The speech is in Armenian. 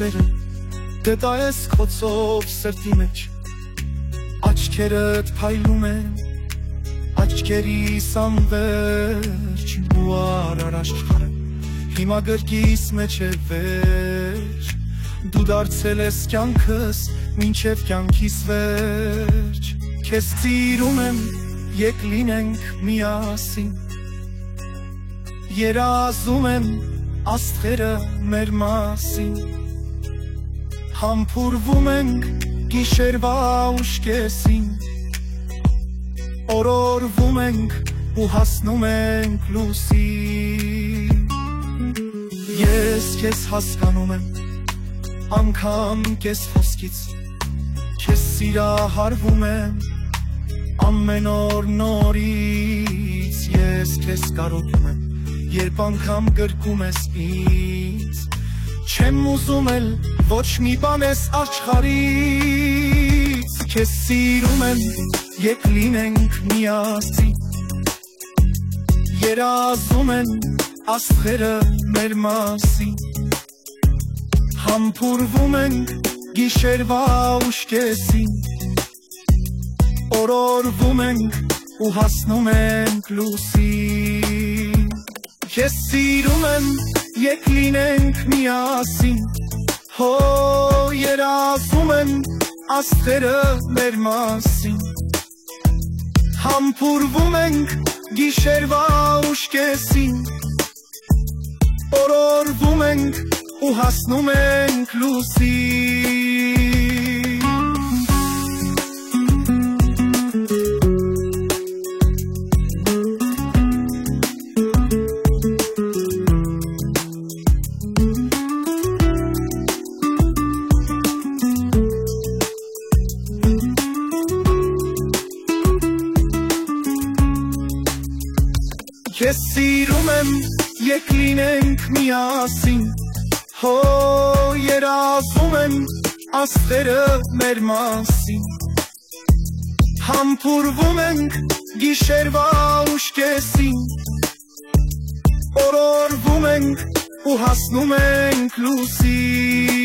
լույսերը գտա ես քոցով սրտի մեջ աչքերդ փայլում են աչքերիս անվերջ ու արար աշխարհը հիմա գրկիս մեջ է վերջ դու դարձել ես կյանքս մինչև կյանքիս վերջ քեզ սիրում եմ եկ լինենք միասին երազում եմ աստղերը մեր մասին համբուրվում ենք գիշերվա ուշքեսին օրորվում ենք ու հասնում ենք լուսին ես քեզ հասկանում եմ անգամ քեզ խոսքից քեզ սիրահարվում եմ ամեն օր նորից ես քեզ կարոտում եմ երբ անգամ գրկում ես ինձ չեմ ուզում էլ ոչ մի բան ես աշխարհից քեզ սիրում եմ եկ լինենք միասին երազում են աստղերը մեր մասին համբուրվում ենք գիշերվա ուշքեսին օրորվում ենք ու հասնում ենք լուսին քեզ սիրում եմ եկ լինենք միասին հո երազում եմ աստղերը մեր մասին համբուրվում ենք գիշերվա ուշքեսին օրորվում ենք ու հասնում ենք լուսին Քեզ սիրում եմ եկ լինենք միասին հո երազում եմ աստղերը մեր մասին համբուրվում ենք գիշերվա ուշքեսին օրորվում ենք ու հասնում ենք լուսին